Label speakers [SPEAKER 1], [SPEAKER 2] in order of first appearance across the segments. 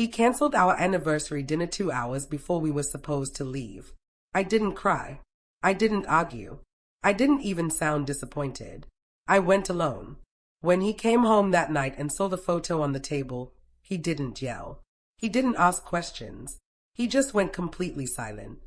[SPEAKER 1] He canceled our anniversary dinner 2 hours before we were supposed to leave. I didn't cry. I didn't argue. I didn't even sound disappointed. I went alone. When he came home that night and saw the photo on the table, he didn't yell. He didn't ask questions. He just went completely silent.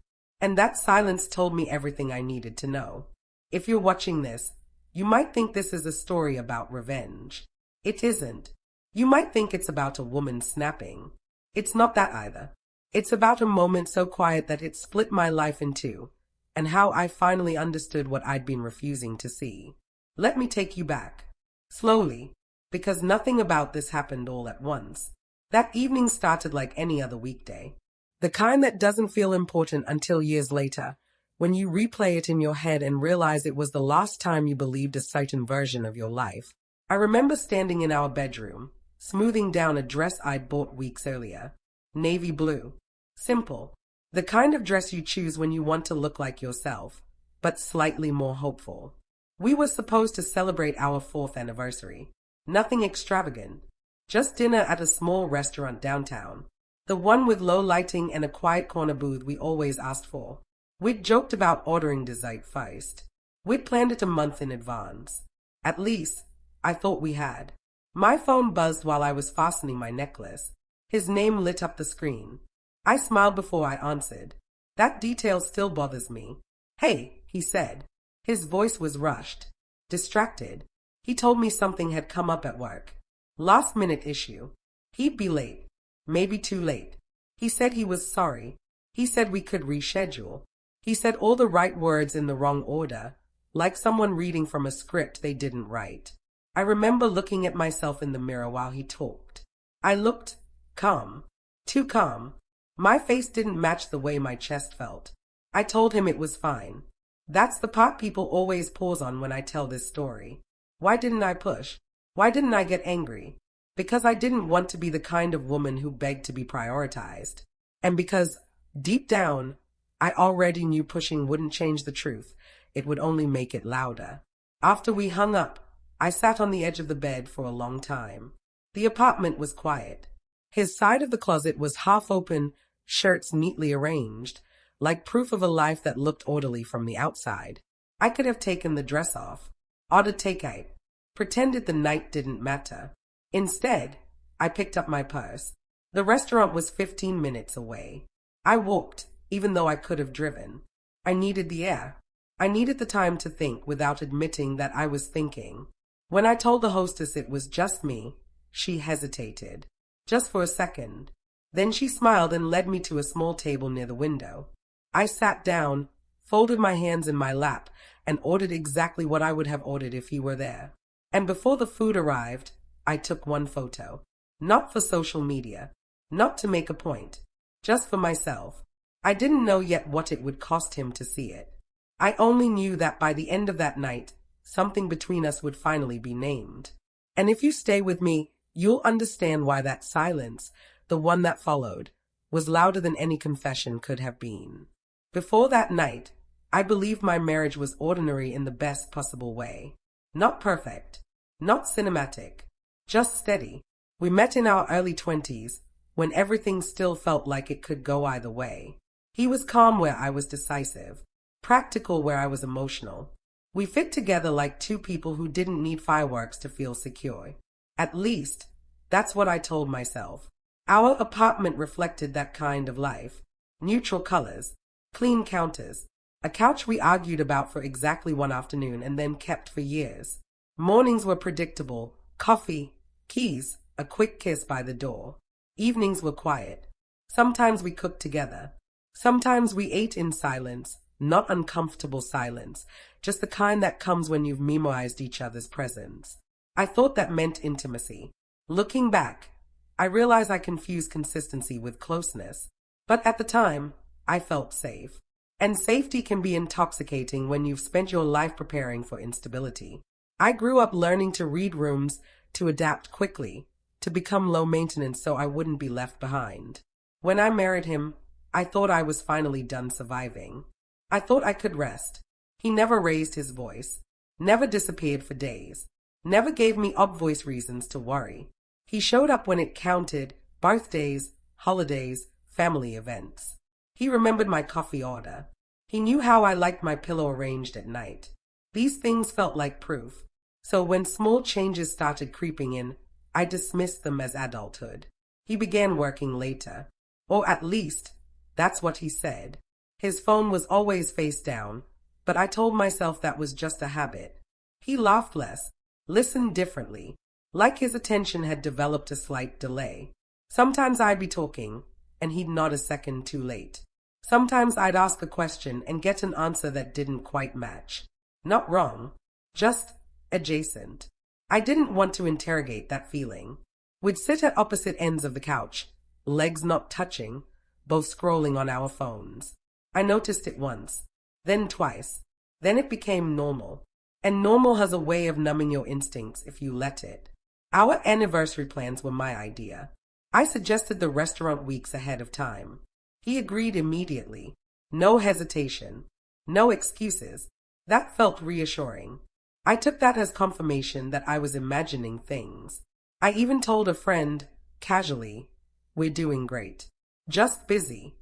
[SPEAKER 1] And that silence told me everything I needed to know. If you're watching this, you might think this is a story about revenge. It isn't. You might think it's about a woman snapping. It's not that either. It's about a moment so quiet that it split my life in two, and how I finally understood what I'd been refusing to see. Let me take you back. Slowly, because nothing about this happened all at once. That evening started like any other weekday. The kind that doesn't feel important until years later, when you replay it in your head and realize it was the last time you believed a certain version of your life. I remember standing in our bedroom, smoothing down a dress I'd bought weeks earlier. Navy blue. Simple. The kind of dress you choose when you want to look like yourself, but slightly more hopeful. We were supposed to celebrate our 4th anniversary. Nothing extravagant. Just dinner at a small restaurant downtown. The one with low lighting and a quiet corner booth we always asked for. We'd joked about ordering dessert first. We'd planned it a month in advance. At least, I thought we had. My phone buzzed while I was fastening my necklace. His name lit up the screen. I smiled before I answered. That detail still bothers me. "Hey," he said. His voice was rushed, distracted. He told me something had come up at work. Last-minute issue. He'd be late. Maybe too late. He said he was sorry. He said we could reschedule. He said all the right words in the wrong order, like someone reading from a script they didn't write. I remember looking at myself in the mirror while he talked. I looked calm. Too calm. My face didn't match the way my chest felt. I told him it was fine. That's the part people always pause on when I tell this story. Why didn't I push? Why didn't I get angry? Because I didn't want to be the kind of woman who begged to be prioritized. And because, deep down, I already knew pushing wouldn't change the truth. It would only make it louder. After we hung up, I sat on the edge of the bed for a long time. The apartment was quiet. His side of the closet was half open, shirts neatly arranged, like proof of a life that looked orderly from the outside. I could have taken the dress off, ordered takeout, pretended the night didn't matter. Instead, I picked up my purse. The restaurant was 15 minutes away. I walked, even though I could have driven. I needed the air. I needed the time to think without admitting that I was thinking. When I told the hostess it was just me, she hesitated. Just for a second. Then she smiled and led me to a small table near the window. I sat down, folded my hands in my lap, and ordered exactly what I would have ordered if he were there. And before the food arrived, I took one photo. Not for social media. Not to make a point. Just for myself. I didn't know yet what it would cost him to see it. I only knew that by the end of that night, something between us would finally be named. And if you stay with me, you'll understand why that silence, the one that followed, was louder than any confession could have been. Before that night, I believed my marriage was ordinary in the best possible way. Not perfect. Not cinematic. Just steady. We met in our early 20s, when everything still felt like it could go either way. He was calm where I was decisive. Practical where I was emotional. We fit together like two people who didn't need fireworks to feel secure. At least, that's what I told myself. Our apartment reflected that kind of life. Neutral colors, clean counters, a couch we argued about for exactly one afternoon and then kept for years. Mornings were predictable, coffee, keys, a quick kiss by the door. Evenings were quiet. Sometimes we cooked together. Sometimes we ate in silence, not uncomfortable silence, just the kind that comes when you've memorized each other's presence. I thought that meant intimacy. Looking back, I realize I confused consistency with closeness. But at the time, I felt safe. And safety can be intoxicating when you've spent your life preparing for instability. I grew up learning to read rooms, to adapt quickly, to become low maintenance so I wouldn't be left behind. When I married him, I thought I was finally done surviving. I thought I could rest. He never raised his voice, never disappeared for days, never gave me obvious reasons to worry. He showed up when it counted, birthdays, holidays, family events. He remembered my coffee order. He knew how I liked my pillow arranged at night. These things felt like proof. So when small changes started creeping in, I dismissed them as adulthood. He began working later. Or at least, that's what he said. His phone was always face down, but I told myself that was just a habit. He laughed less, listened differently, like his attention had developed a slight delay. Sometimes I'd be talking, and he'd nod a second too late. Sometimes I'd ask a question and get an answer that didn't quite match. Not wrong, just adjacent. I didn't want to interrogate that feeling. We'd sit at opposite ends of the couch, legs not touching, both scrolling on our phones. I noticed it once, then twice. Then it became normal. And normal has a way of numbing your instincts if you let it. Our anniversary plans were my idea. I suggested the restaurant weeks ahead of time. He agreed immediately. No hesitation. No excuses. That felt reassuring. I took that as confirmation that I was imagining things. I even told a friend, casually, "We're doing great. Just busy."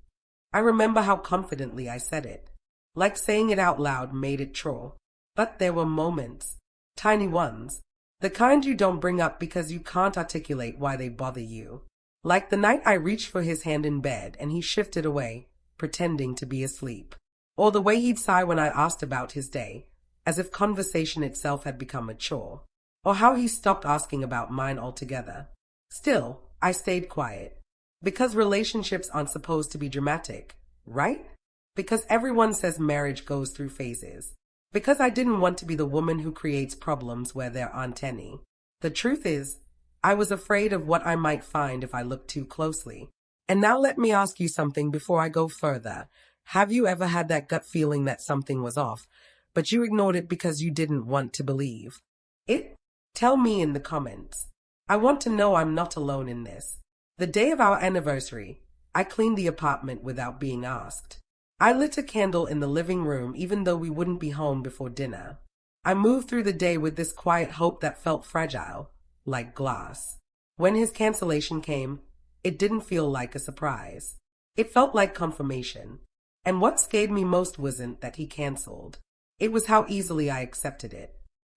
[SPEAKER 1] I remember how confidently I said it. Like saying it out loud made it true. But there were moments. Tiny ones. The kind you don't bring up because you can't articulate why they bother you. Like the night I reached for his hand in bed and he shifted away, pretending to be asleep. Or the way he'd sigh when I asked about his day, as if conversation itself had become a chore. Or how he stopped asking about mine altogether. Still, I stayed quiet. Because relationships aren't supposed to be dramatic, right? Because everyone says marriage goes through phases. Because I didn't want to be the woman who creates problems where there aren't any. The truth is, I was afraid of what I might find if I looked too closely. And now let me ask you something before I go further. Have you ever had that gut feeling that something was off, but you ignored it because you didn't want to believe it? Tell me in the comments. I want to know I'm not alone in this. The day of our anniversary, I cleaned the apartment without being asked. I lit a candle in the living room even though we wouldn't be home before dinner. I moved through the day with this quiet hope that felt fragile, like glass. When his cancellation came, it didn't feel like a surprise. It felt like confirmation. And what scared me most wasn't that he canceled. It was how easily I accepted it.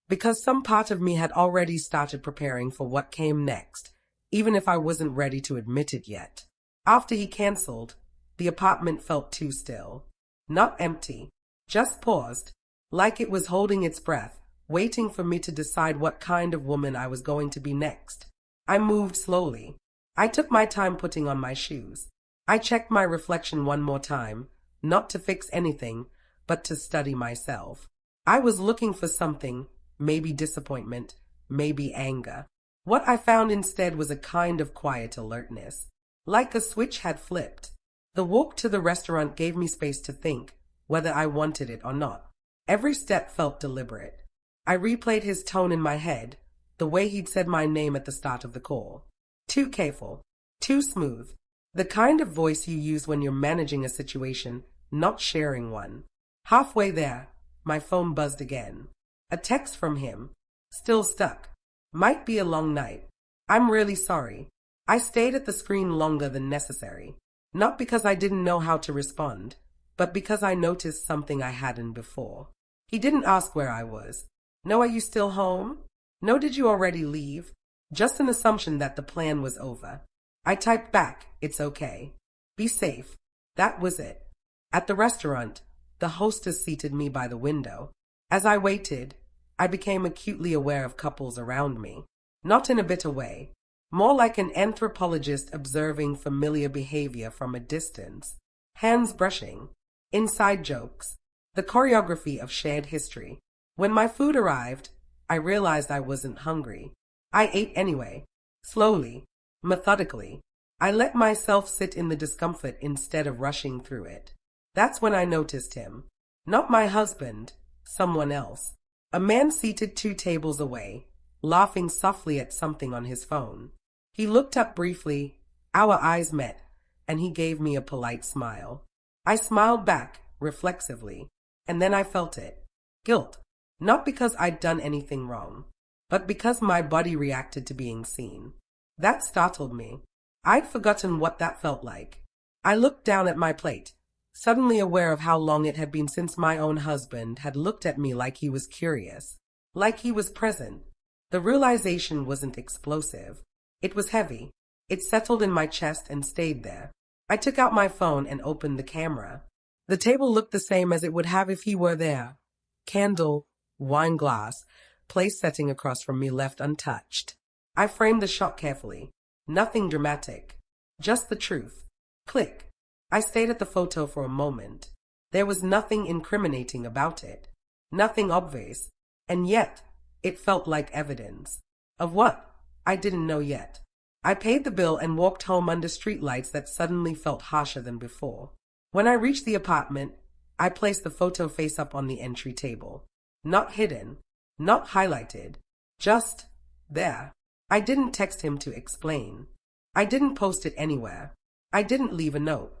[SPEAKER 1] Because some part of me had already started preparing for what came next, even if I wasn't ready to admit it yet. After he canceled, the apartment felt too still. Not empty, just paused, like it was holding its breath, waiting for me to decide what kind of woman I was going to be next. I moved slowly. I took my time putting on my shoes. I checked my reflection one more time, not to fix anything, but to study myself. I was looking for something, maybe disappointment, maybe anger. What I found instead was a kind of quiet alertness, like a switch had flipped. The walk to the restaurant gave me space to think, whether I wanted it or not. Every step felt deliberate. I replayed his tone in my head, the way he'd said my name at the start of the call. Too careful, too smooth, the kind of voice you use when you're managing a situation, not sharing one. Halfway there, my phone buzzed again. A text from him. Still stuck. Might be a long night. I'm really sorry. I stayed at the screen longer than necessary. Not because I didn't know how to respond, but because I noticed something I hadn't before. He didn't ask where I was. No, are you still home? No, did you already leave? Just an assumption that the plan was over. I typed back, it's okay. Be safe. That was it. At the restaurant, the hostess seated me by the window. As I waited, I became acutely aware of couples around me. Not in a bitter way. More like an anthropologist observing familiar behavior from a distance. Hands brushing. Inside jokes. The choreography of shared history. When my food arrived, I realized I wasn't hungry. I ate anyway. Slowly. Methodically. I let myself sit in the discomfort instead of rushing through it. That's when I noticed him. Not my husband. Someone else. A man seated 2 tables away, laughing softly at something on his phone. He looked up briefly, our eyes met, and he gave me a polite smile. I smiled back, reflexively, and then I felt it. Guilt. Not because I'd done anything wrong, but because my body reacted to being seen. That startled me. I'd forgotten what that felt like. I looked down at my plate, suddenly aware of how long it had been since my own husband had looked at me like he was curious, like he was present. The realization wasn't explosive. It was heavy. It settled in my chest and stayed there. I took out my phone and opened the camera. The table looked the same as it would have if he were there. Candle, wine glass, place setting across from me left untouched. I framed the shot carefully. Nothing dramatic. Just the truth. Click. I stayed at the photo for a moment. There was nothing incriminating about it. Nothing obvious. And yet, it felt like evidence. Of what? I didn't know yet. I paid the bill and walked home under streetlights that suddenly felt harsher than before. When I reached the apartment, I placed the photo face up on the entry table. Not hidden, not highlighted, just there. I didn't text him to explain. I didn't post it anywhere. I didn't leave a note.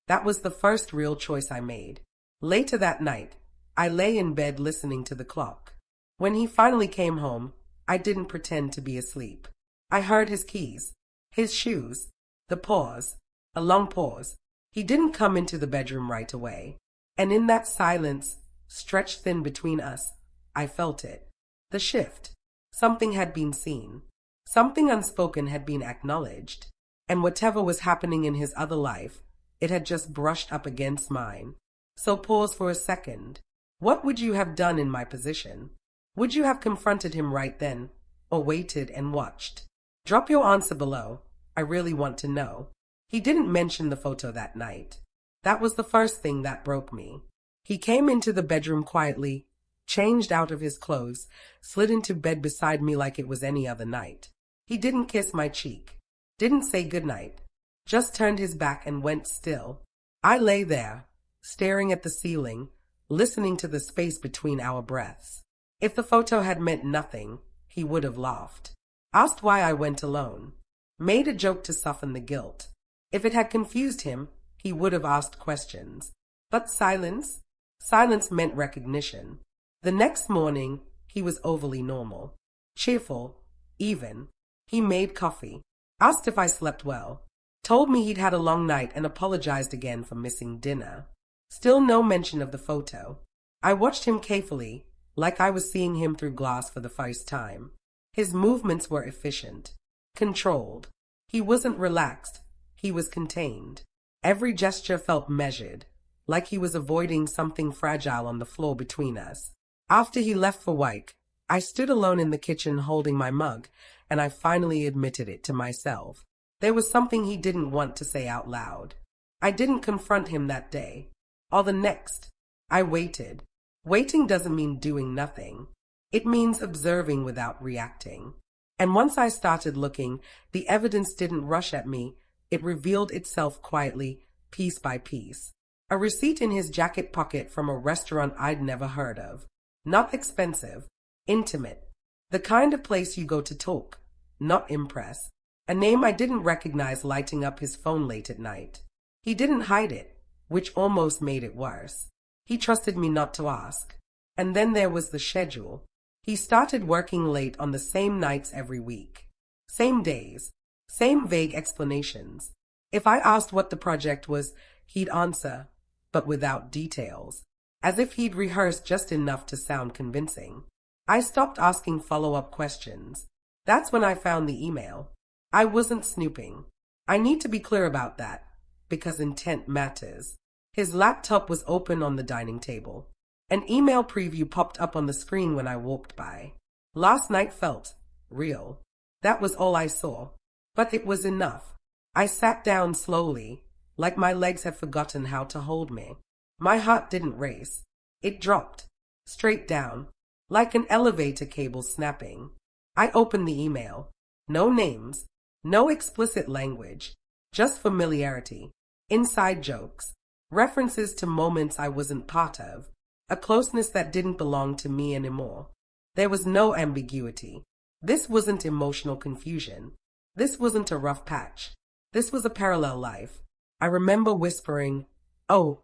[SPEAKER 1] That was the first real choice I made. Later that night, I lay in bed listening to the clock. When he finally came home, I didn't pretend to be asleep. I heard his keys, his shoes, the pause, a long pause. He didn't come into the bedroom right away. And in that silence, stretched thin between us, I felt it. The shift. Something had been seen. Something unspoken had been acknowledged. And whatever was happening in his other life, it had just brushed up against mine. So pause for a second. What would you have done in my position? Would you have confronted him right then, or waited and watched? Drop your answer below. I really want to know. He didn't mention the photo that night. That was the first thing that broke me. He came into the bedroom quietly, changed out of his clothes, slid into bed beside me like it was any other night. He didn't kiss my cheek, didn't say goodnight, just turned his back and went still. I lay there, staring at the ceiling, listening to the space between our breaths. If the photo had meant nothing, he would have laughed, asked why I went alone, made a joke to soften the guilt. If it had confused him, he would have asked questions. But silence? Silence meant recognition. The next morning, he was overly normal, cheerful, even. He made coffee, asked if I slept well, told me he'd had a long night and apologized again for missing dinner. Still no mention of the photo. I watched him carefully, like I was seeing him through glass for the first time. His movements were efficient, controlled. He wasn't relaxed. He was contained. Every gesture felt measured, like he was avoiding something fragile on the floor between us. After he left for work, I stood alone in the kitchen holding my mug, and I finally admitted it to myself. There was something he didn't want to say out loud. I didn't confront him that day, or the next. I waited. Waiting doesn't mean doing nothing. It means observing without reacting. And once I started looking, the evidence didn't rush at me. It revealed itself quietly, piece by piece. A receipt in his jacket pocket from a restaurant I'd never heard of. Not expensive, intimate. The kind of place you go to talk, not impress. A name I didn't recognize lighting up his phone late at night. He didn't hide it, which almost made it worse. He trusted me not to ask. And then there was the schedule. He started working late on the same nights every week. Same days. Same vague explanations. If I asked what the project was, he'd answer, but without details, as if he'd rehearsed just enough to sound convincing. I stopped asking follow-up questions. That's when I found the email. I wasn't snooping. I need to be clear about that, because intent matters. His laptop was open on the dining table. An email preview popped up on the screen when I walked by. Last night felt real. That was all I saw. But it was enough. I sat down slowly, like my legs had forgotten how to hold me. My heart didn't race. It dropped, straight down, like an elevator cable snapping. I opened the email. No names, no explicit language, just familiarity, inside jokes, references to moments I wasn't part of, a closeness that didn't belong to me anymore. There was no ambiguity. This wasn't emotional confusion. This wasn't a rough patch. This was a parallel life. I remember whispering, "Oh,"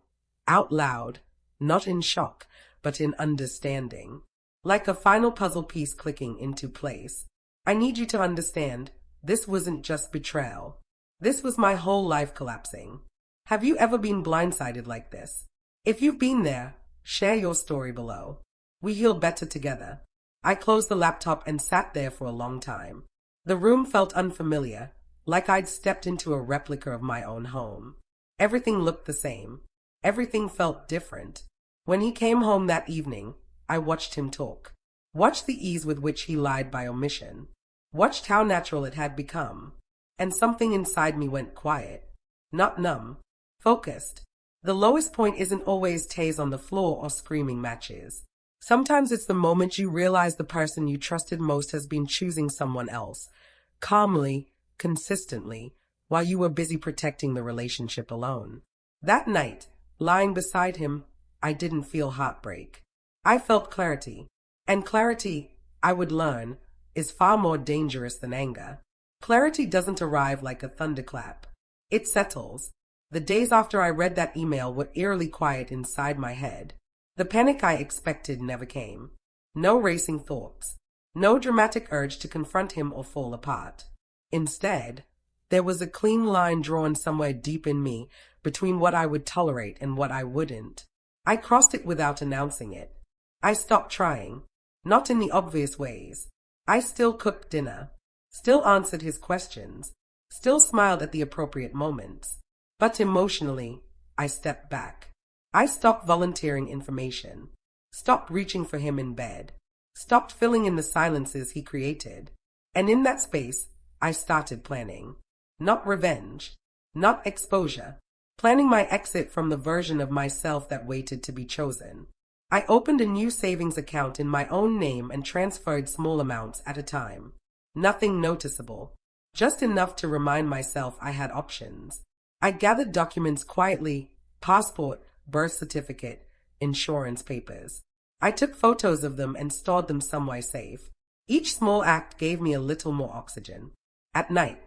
[SPEAKER 1] out loud, not in shock, but in understanding. Like a final puzzle piece clicking into place. I need you to understand, this wasn't just betrayal. This was my whole life collapsing. Have you ever been blindsided like this? If you've been there, share your story below. We heal better together. I closed the laptop and sat there for a long time. The room felt unfamiliar, like I'd stepped into a replica of my own home. Everything looked the same. Everything felt different. When he came home that evening, I watched him talk. Watched the ease with which he lied by omission. Watched how natural it had become. And something inside me went quiet. Not numb. Focused. The lowest point isn't always tased on the floor or screaming matches. Sometimes it's the moment you realize the person you trusted most has been choosing someone else. Calmly, consistently, while you were busy protecting the relationship alone. That night, lying beside him, I didn't feel heartbreak. I felt clarity. And clarity, I would learn, is far more dangerous than anger. Clarity doesn't arrive like a thunderclap. It settles. The days after I read that email were eerily quiet inside my head. The panic I expected never came. No racing thoughts. No dramatic urge to confront him or fall apart. Instead, there was a clean line drawn somewhere deep in me between what I would tolerate and what I wouldn't. I crossed it without announcing it. I stopped trying. Not in the obvious ways. I still cooked dinner. Still answered his questions. Still smiled at the appropriate moments. But emotionally, I stepped back. I stopped volunteering information. Stopped reaching for him in bed. Stopped filling in the silences he created. And in that space, I started planning. Not revenge. Not exposure. Planning my exit from the version of myself that waited to be chosen. I opened a new savings account in my own name and transferred small amounts at a time. Nothing noticeable. Just enough to remind myself I had options. I gathered documents quietly, passport, birth certificate, insurance papers. I took photos of them and stored them somewhere safe. Each small act gave me a little more oxygen. At night,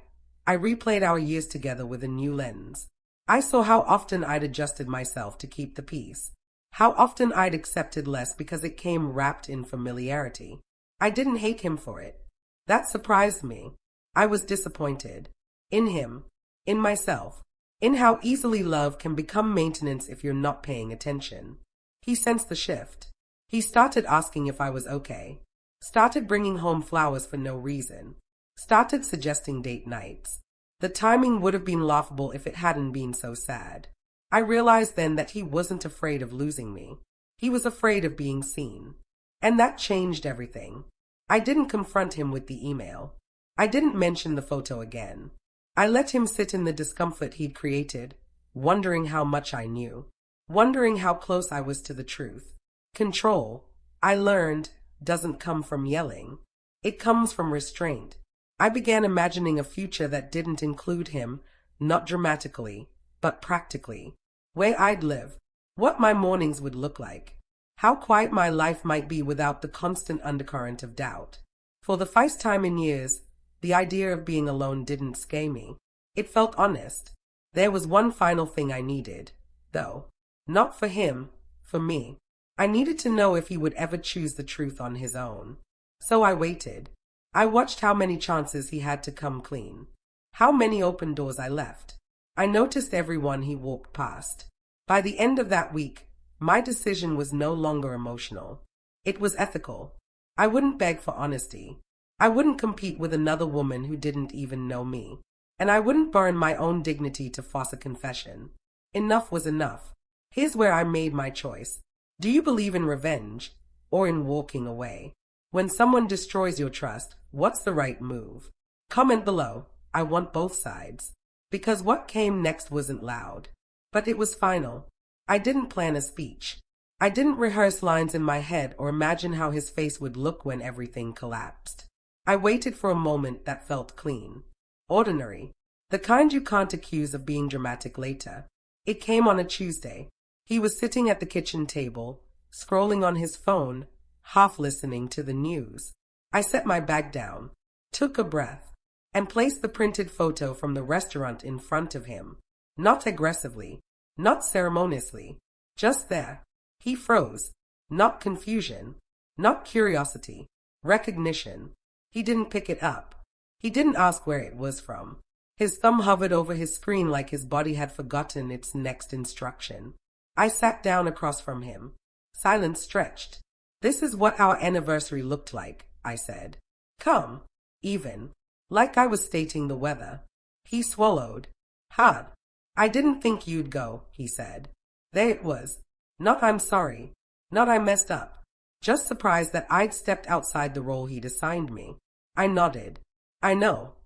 [SPEAKER 1] I replayed our years together with a new lens. I saw how often I'd adjusted myself to keep the peace. How often I'd accepted less because it came wrapped in familiarity. I didn't hate him for it. That surprised me. I was disappointed. In him. In myself. In how easily love can become maintenance if you're not paying attention. He sensed the shift. He started asking if I was okay. Started bringing home flowers for no reason. Started suggesting date nights. The timing would have been laughable if it hadn't been so sad. I realized then that he wasn't afraid of losing me. He was afraid of being seen. And that changed everything. I didn't confront him with the email. I didn't mention the photo again. I let him sit in the discomfort he'd created, wondering how much I knew. Wondering how close I was to the truth. Control, I learned, doesn't come from yelling. It comes from restraint. I began imagining a future that didn't include him, not dramatically, but practically. Where I'd live, what my mornings would look like, how quiet my life might be without the constant undercurrent of doubt. For the first time in years, the idea of being alone didn't scare me. It felt honest. There was one final thing I needed, though. Not for him, for me. I needed to know if he would ever choose the truth on his own. So I waited. I watched how many chances he had to come clean. How many open doors I left. I noticed everyone he walked past. By the end of that week, my decision was no longer emotional. It was ethical. I wouldn't beg for honesty. I wouldn't compete with another woman who didn't even know me. And I wouldn't burn my own dignity to force a confession. Enough was enough. Here's where I made my choice. Do you believe in revenge or in walking away? When someone destroys your trust, what's the right move? Comment below. I want both sides. Because what came next wasn't loud. But it was final. I didn't plan a speech. I didn't rehearse lines in my head or imagine how his face would look when everything collapsed. I waited for a moment that felt clean. Ordinary. The kind you can't accuse of being dramatic later. It came on a Tuesday. He was sitting at the kitchen table, scrolling on his phone, half listening to the news. I set my bag down, took a breath, and placed the printed photo from the restaurant in front of him. Not aggressively, not ceremoniously, just there. He froze. Not confusion, not curiosity, recognition. He didn't pick it up. He didn't ask where it was from. His thumb hovered over his screen like his body had forgotten its next instruction. I sat down across from him. Silence stretched. This is what our anniversary looked like, I said. Calm, even, like I was stating the weather. He swallowed. Hard. I didn't think you'd go, he said. There it was. Not I'm sorry. Not I messed up. Just surprised that I'd stepped outside the role he'd assigned me. I nodded. I know.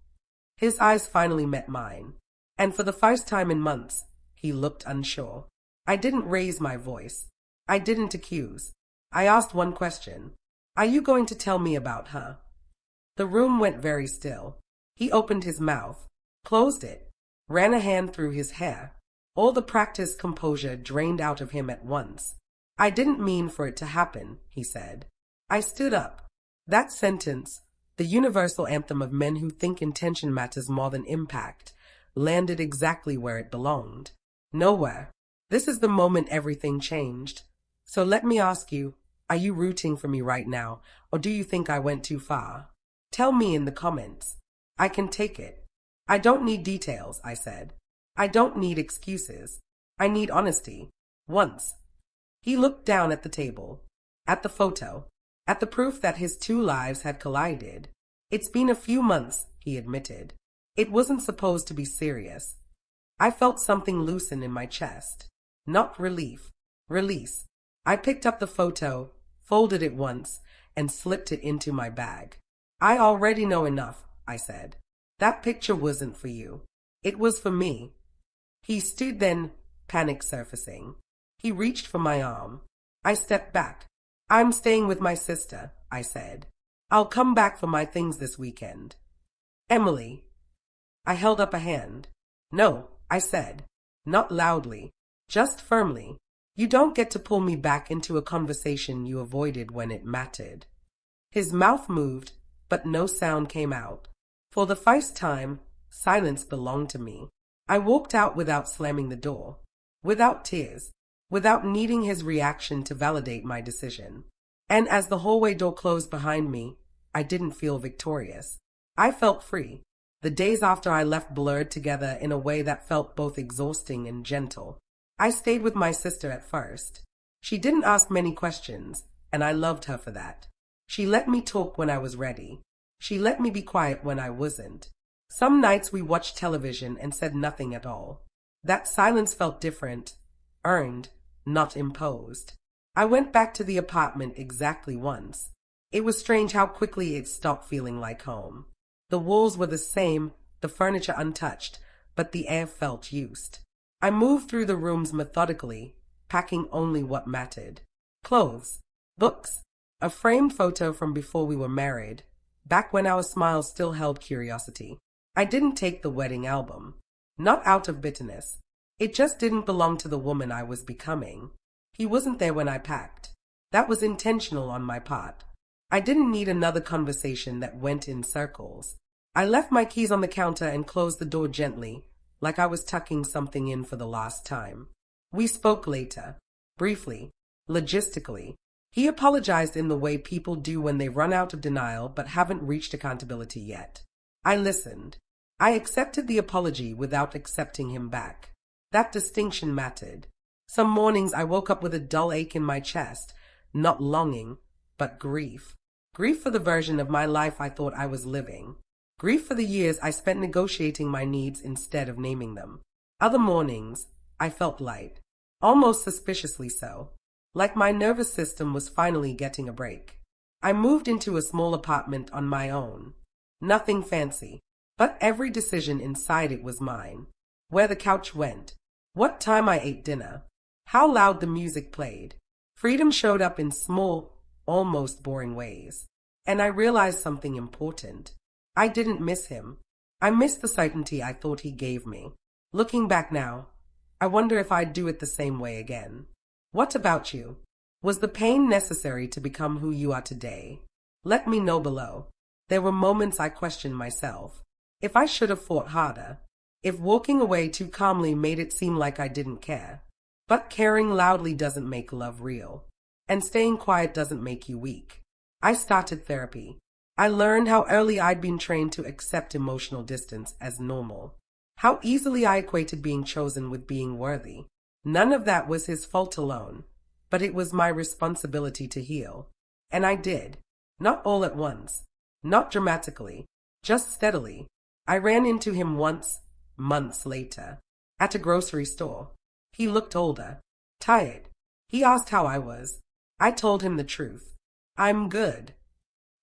[SPEAKER 1] His eyes finally met mine. And for the first time in months, he looked unsure. I didn't raise my voice. I didn't accuse. I asked one question. Are you going to tell me about her? The room went very still. He opened his mouth, closed it, ran a hand through his hair. All the practiced composure drained out of him at once. I didn't mean for it to happen, he said. I stood up. That sentence, the universal anthem of men who think intention matters more than impact, landed exactly where it belonged. Nowhere. This is the moment everything changed. So let me ask you, are you rooting for me right now, or do you think I went too far? Tell me in the comments. I can take it. I don't need details, I said. I don't need excuses. I need honesty. Once. He looked down at the table, at the photo, at the proof that his two lives had collided. It's been a few months, he admitted. It wasn't supposed to be serious. I felt something loosen in my chest. Not relief. Release. I picked up the photo, folded it once, and slipped it into my bag. I already know enough, I said. That picture wasn't for you. It was for me. He stood then, panic surfacing. He reached for my arm. I stepped back. I'm staying with my sister, I said. I'll come back for my things this weekend. Emily. I held up a hand. No, I said. Not loudly, just firmly. You don't get to pull me back into a conversation you avoided when it mattered. His mouth moved, but no sound came out. For the first time, silence belonged to me. I walked out without slamming the door, without tears, without needing his reaction to validate my decision. And as the hallway door closed behind me, I didn't feel victorious. I felt free. The days after I left blurred together in a way that felt both exhausting and gentle. I stayed with my sister at first. She didn't ask many questions, and I loved her for that. She let me talk when I was ready. She let me be quiet when I wasn't. Some nights we watched television and said nothing at all. That silence felt different, earned, not imposed. I went back to the apartment exactly once. It was strange how quickly it stopped feeling like home. The walls were the same, the furniture untouched, but the air felt used. I moved through the rooms methodically, packing only what mattered. Clothes, books, a framed photo from before we were married, back when our smiles still held curiosity. I didn't take the wedding album. Not out of bitterness. It just didn't belong to the woman I was becoming. He wasn't there when I packed. That was intentional on my part. I didn't need another conversation that went in circles. I left my keys on the counter and closed the door gently, like I was tucking something in for the last time. We spoke later, briefly, logistically. He apologized in the way people do when they run out of denial but haven't reached accountability yet. I listened. I accepted the apology without accepting him back. That distinction mattered. Some mornings I woke up with a dull ache in my chest, not longing, but grief. Grief for the version of my life I thought I was living. Grief for the years I spent negotiating my needs instead of naming them. Other mornings, I felt light, almost suspiciously so, like my nervous system was finally getting a break. I moved into a small apartment on my own. Nothing fancy, but every decision inside it was mine. Where the couch went, what time I ate dinner, how loud the music played. Freedom showed up in small, almost boring ways. And I realized something important. I didn't miss him. I missed the certainty I thought he gave me. Looking back now, I wonder if I'd do it the same way again. What about you? Was the pain necessary to become who you are today? Let me know below. There were moments I questioned myself. If I should have fought harder. If walking away too calmly made it seem like I didn't care. But caring loudly doesn't make love real. And staying quiet doesn't make you weak. I started therapy. I learned how early I'd been trained to accept emotional distance as normal. How easily I equated being chosen with being worthy. None of that was his fault alone, but it was my responsibility to heal. And I did. Not all at once. Not dramatically. Just steadily. I ran into him once, months later, at a grocery store. He looked older, tired. He asked how I was. I told him the truth. I'm good.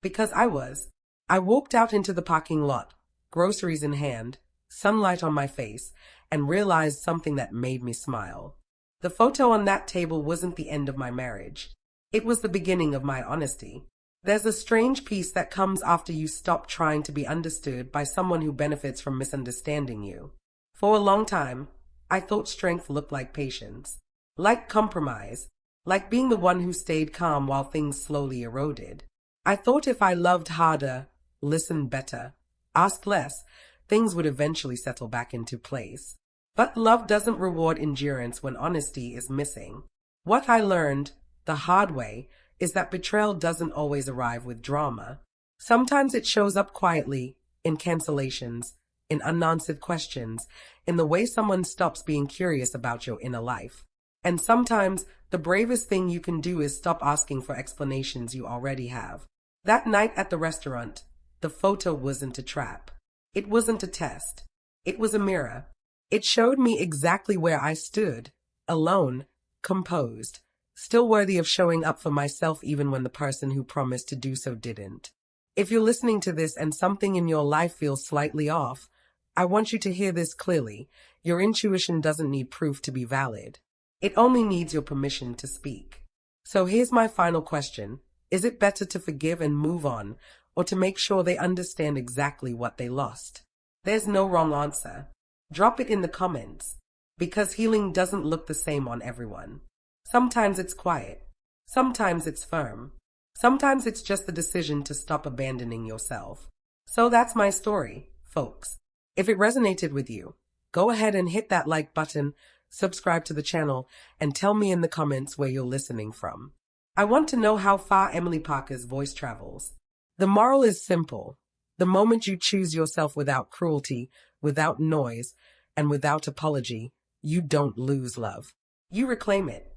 [SPEAKER 1] Because I was. I walked out into the parking lot, groceries in hand, sunlight on my face, and realized something that made me smile. The photo on that table wasn't the end of my marriage. It was the beginning of my honesty. There's a strange peace that comes after you stop trying to be understood by someone who benefits from misunderstanding you. For a long time, I thought strength looked like patience, like compromise, like being the one who stayed calm while things slowly eroded. I thought if I loved harder, listened better, asked less, things would eventually settle back into place. But love doesn't reward endurance when honesty is missing. What I learned, the hard way, is that betrayal doesn't always arrive with drama. Sometimes it shows up quietly, in cancellations, in unanswered questions, in the way someone stops being curious about your inner life. And sometimes the bravest thing you can do is stop asking for explanations you already have. That night at the restaurant, the photo wasn't a trap. It wasn't a test. It was a mirror. It showed me exactly where I stood, alone, composed, still worthy of showing up for myself even when the person who promised to do so didn't. If you're listening to this and something in your life feels slightly off, I want you to hear this clearly. Your intuition doesn't need proof to be valid. It only needs your permission to speak. So here's my final question. Is it better to forgive and move on, or to make sure they understand exactly what they lost? There's no wrong answer. Drop it in the comments, because healing doesn't look the same on everyone. Sometimes it's quiet. Sometimes it's firm. Sometimes it's just the decision to stop abandoning yourself. So that's my story, folks. If it resonated with you, go ahead and hit that like button, subscribe to the channel, and tell me in the comments where you're listening from. I want to know how far Emily Parker's voice travels. The moral is simple. The moment you choose yourself without cruelty, without noise, and without apology, you don't lose love. You reclaim it.